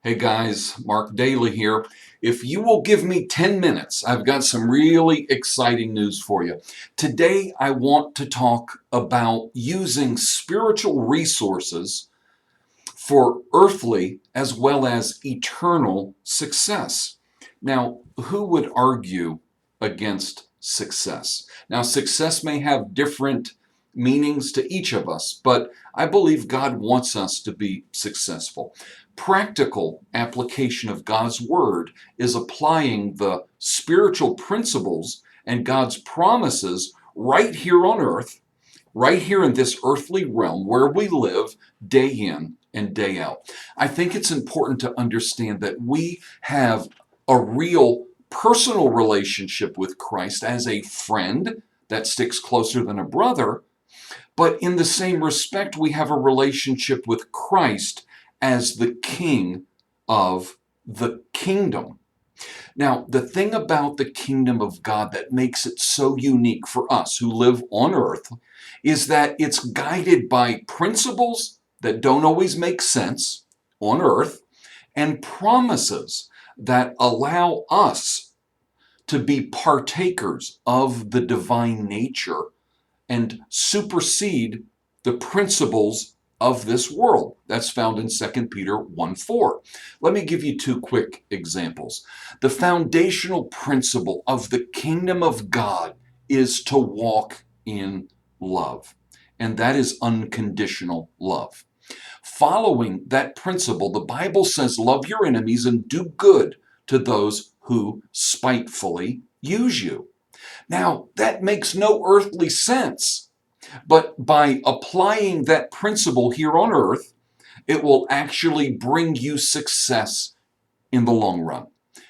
Hey guys, Mark Daly here. If you will give me 10 minutes, I've got some really exciting news for you. Today, I want to talk about using spiritual resources for earthly as well as eternal success. Now, who would argue against success? Now, success may have different meanings to each of us, but I believe God wants us to be successful. Practical application of God's Word is applying the spiritual principles and God's promises right here on earth, right here in this earthly realm where we live day in and day out. I think it's important to understand that we have a real personal relationship with Christ as a friend that sticks closer than a brother, but in the same respect, we have a relationship with Christ as the King of the kingdom. Now, the thing about the kingdom of God that makes it so unique for us who live on earth is that it's guided by principles that don't always make sense on earth and promises that allow us to be partakers of the divine nature and supersede the principles of this world. That's found in 2 Peter 1:4. Let me give you two quick examples. The foundational principle of the kingdom of God is to walk in love, and that is unconditional love. Following that principle, the Bible says, love your enemies and do good to those who spitefully use you. Now, that makes no earthly sense, but by applying that principle here on earth, it will actually bring you success in the long run,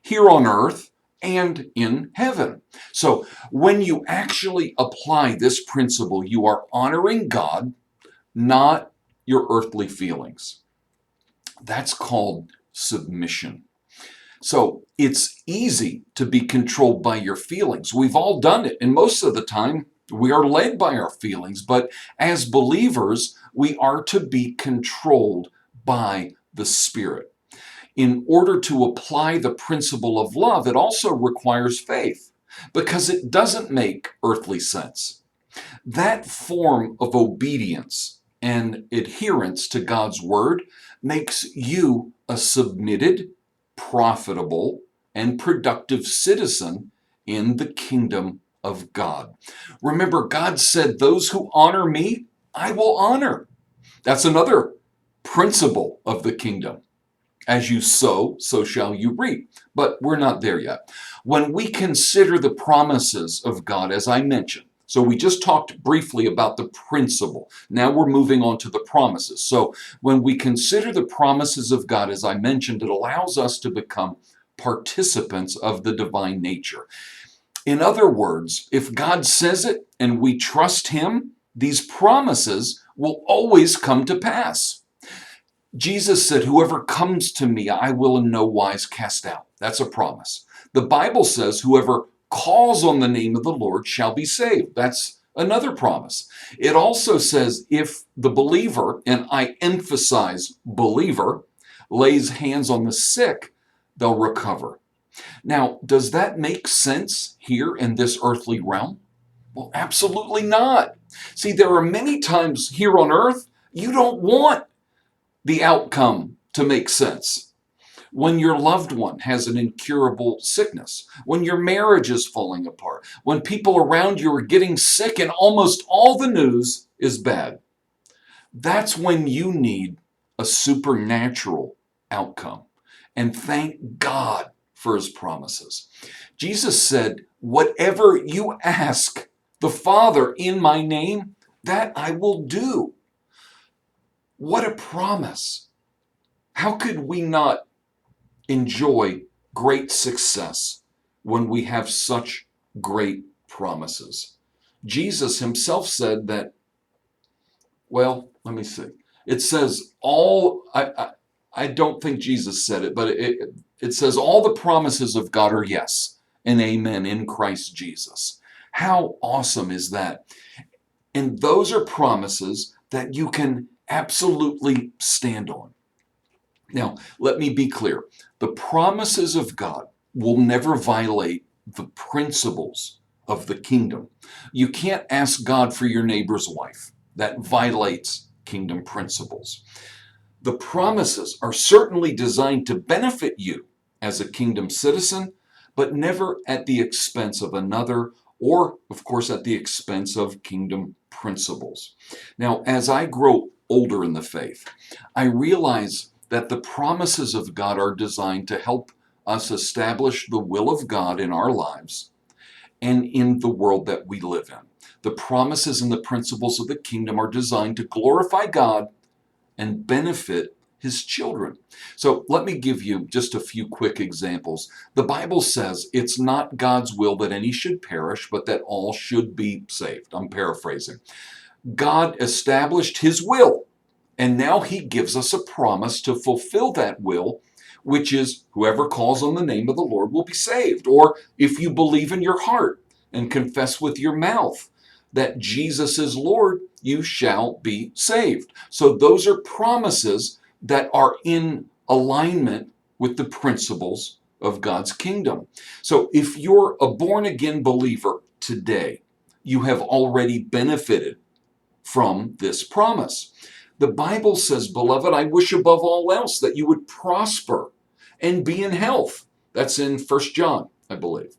here on earth and in heaven. So when you actually apply this principle, you are honoring God, not your earthly feelings. That's called submission. So it's easy to be controlled by your feelings. We've all done it, and most of the time we are led by our feelings. But as believers, we are to be controlled by the Spirit. In order to apply the principle of love, it also requires faith because it doesn't make earthly sense. That form of obedience and adherence to God's word makes you a submitted, profitable, and productive citizen in the kingdom of God. Remember, God said, those who honor me, I will honor. That's another principle of the kingdom. As you sow, so shall you reap. But we're not there yet. When we consider the promises of God, as I mentioned, so we just talked briefly about the principle. Now we're moving on to the promises. So when we consider the promises of God, as I mentioned, it allows us to become participants of the divine nature. In other words, if God says it and we trust Him, these promises will always come to pass. Jesus said, whoever comes to me, I will in no wise cast out. That's a promise. The Bible says, whoever calls on the name of the Lord shall be saved. That's another promise. It also says, if the believer, and I emphasize believer, lays hands on the sick, they'll recover. Now, does that make sense here in this earthly realm? Well, absolutely not. See, there are many times here on earth you don't want the outcome to make sense. When your loved one has an incurable sickness, when your marriage is falling apart, when people around you are getting sick and almost all the news is bad, that's when you need a supernatural outcome. And thank God for His promises. Jesus said, whatever you ask the Father in my name, that I will do. What a promise. How could we not enjoy great success when we have such great promises? Jesus Himself said that, well, let me see. It says I don't think Jesus said it, but it says all the promises of God are yes and amen in Christ Jesus. How awesome is that? And those are promises that you can absolutely stand on. Now, let me be clear. The promises of God will never violate the principles of the kingdom. You can't ask God for your neighbor's wife. That violates kingdom principles. The promises are certainly designed to benefit you as a kingdom citizen, but never at the expense of another, or, of course, at the expense of kingdom principles. Now, as I grow older in the faith, I realize that the promises of God are designed to help us establish the will of God in our lives and in the world that we live in. The promises and the principles of the kingdom are designed to glorify God and benefit his children. So let me give you just a few quick examples. The Bible says it's not God's will that any should perish, but that all should be saved. I'm paraphrasing. God established his will, and now he gives us a promise to fulfill that will, which is whoever calls on the name of the Lord will be saved. Or if you believe in your heart and confess with your mouth that Jesus is Lord, you shall be saved. So those are promises that are in alignment with the principles of God's kingdom. So if you're a born again believer today, you have already benefited from this promise. The Bible says, beloved, I wish above all else that you would prosper and be in health. That's in 1 John, I believe.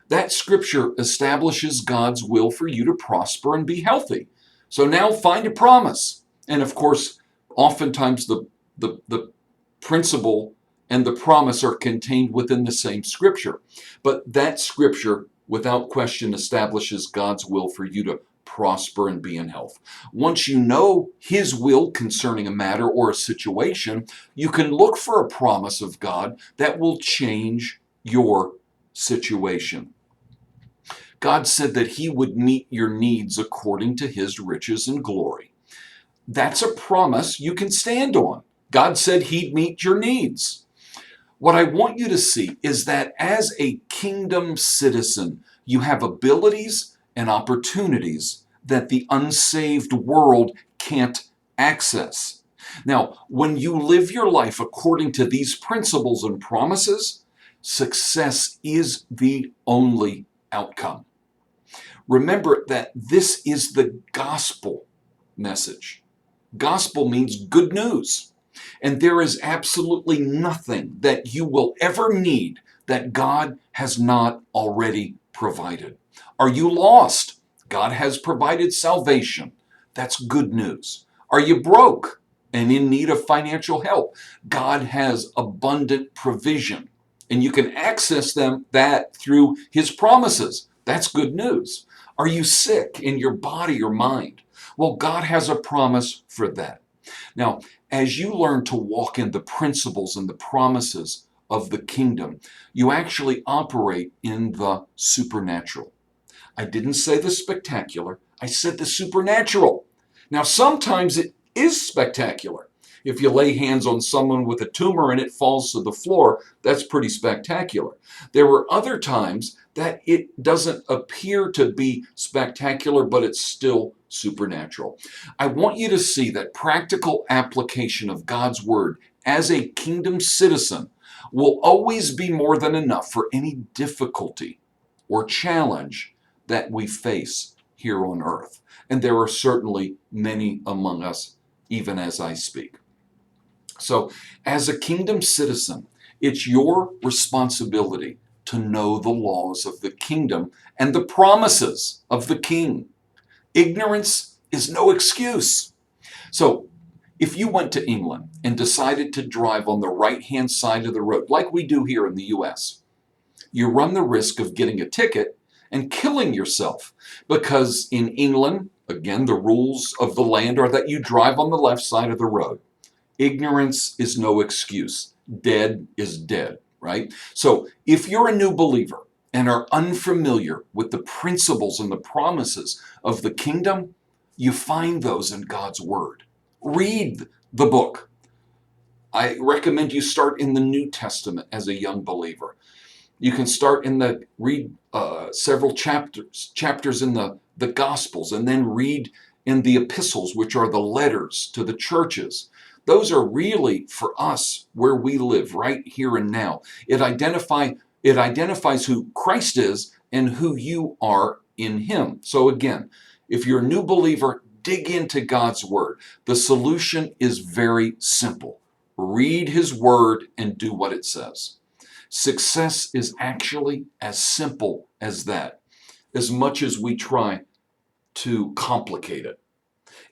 That scripture establishes God's will for you to prosper and be healthy. So now find a promise. And of course, oftentimes the principle and the promise are contained within the same scripture. But that scripture, without question, establishes God's will for you to prosper and be in health. Once you know his will concerning a matter or a situation, you can look for a promise of God that will change your situation. God said that he would meet your needs according to his riches and glory. That's a promise you can stand on. God said he'd meet your needs. What I want you to see is that as a kingdom citizen, you have abilities and opportunities that the unsaved world can't access. Now, when you live your life according to these principles and promises, success is the only outcome. Remember that this is the gospel message. Gospel means good news. And there is absolutely nothing that you will ever need that God has not already provided. Are you lost? God has provided salvation. That's good news. Are you broke and in need of financial help? God has abundant provision, and you can access that through his promises. That's good news. Are you sick in your body or mind? Well, God has a promise for that. Now, as you learn to walk in the principles and the promises of the kingdom, you actually operate in the supernatural. I didn't say the spectacular, I said the supernatural. Now, sometimes it is spectacular. If you lay hands on someone with a tumor and it falls to the floor, that's pretty spectacular. There were other times that it doesn't appear to be spectacular, but it's still supernatural. I want you to see that practical application of God's word as a kingdom citizen will always be more than enough for any difficulty or challenge that we face here on earth. And there are certainly many among us, even as I speak. So, as a kingdom citizen, it's your responsibility to know the laws of the kingdom and the promises of the king. Ignorance is no excuse. So, if you went to England and decided to drive on the right-hand side of the road, like we do here in the US, you run the risk of getting a ticket and killing yourself. Because in England, again, the rules of the land are that you drive on the left side of the road. Ignorance is no excuse. Dead is dead, right? So if you're a new believer and are unfamiliar with the principles and the promises of the kingdom, you find those in God's word. Read the book. I recommend you start in the New Testament as a young believer. You can start read several chapters in the Gospels, and then read in the epistles, which are the letters to the churches. Those are really for us where we live right here and now. It identifies who Christ is and who you are in him. So again, if you're a new believer, dig into God's word. The solution is very simple. Read his word and do what it says. Success is actually as simple as that, as much as we try to complicate it.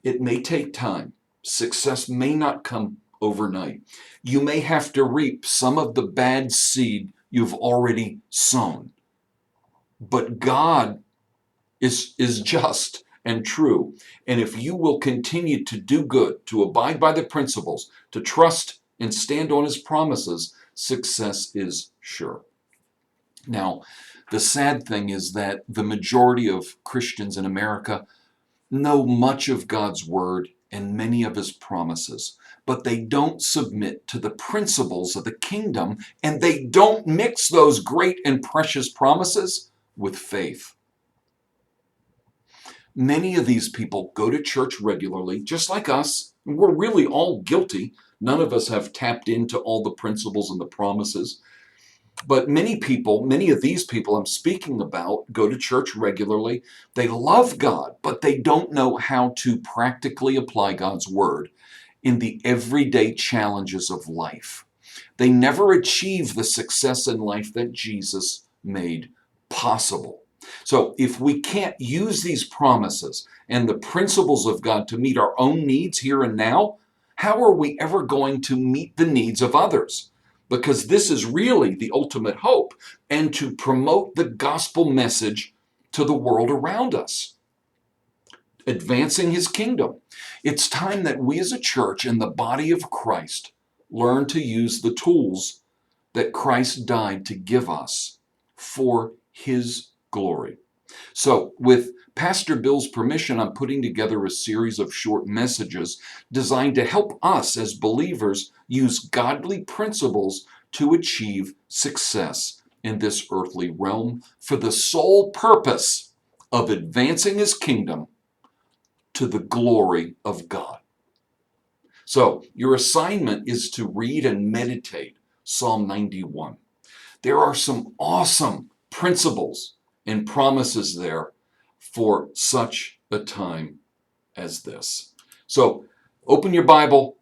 It may take time. Success may not come overnight. You may have to reap some of the bad seed you've already sown. But God is just and true. And if you will continue to do good, to abide by the principles, to trust and stand on his promises, success is sure. Now, the sad thing is that the majority of Christians in America know much of God's word and many of his promises, but they don't submit to the principles of the kingdom, and they don't mix those great and precious promises with faith. Many of these people go to church regularly, just like us. We're really all guilty. None of us have tapped into all the principles and the promises. But many of these people I'm speaking about go to church regularly. They love God, but they don't know how to practically apply God's word in the everyday challenges of life. They never achieve the success in life that Jesus made possible. So if we can't use these promises and the principles of God to meet our own needs here and now, how are we ever going to meet the needs of others? Because this is really the ultimate hope, and to promote the gospel message to the world around us, advancing his kingdom. It's time that we as a church and the body of Christ learn to use the tools that Christ died to give us for his glory. So, with Pastor Bill's permission, I'm putting together a series of short messages designed to help us as believers use godly principles to achieve success in this earthly realm for the sole purpose of advancing his kingdom to the glory of God. So, your assignment is to read and meditate Psalm 91. There are some awesome principles and promises there for such a time as this. So open your Bible,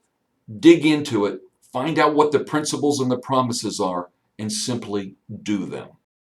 dig into it, find out what the principles and the promises are, and simply do them.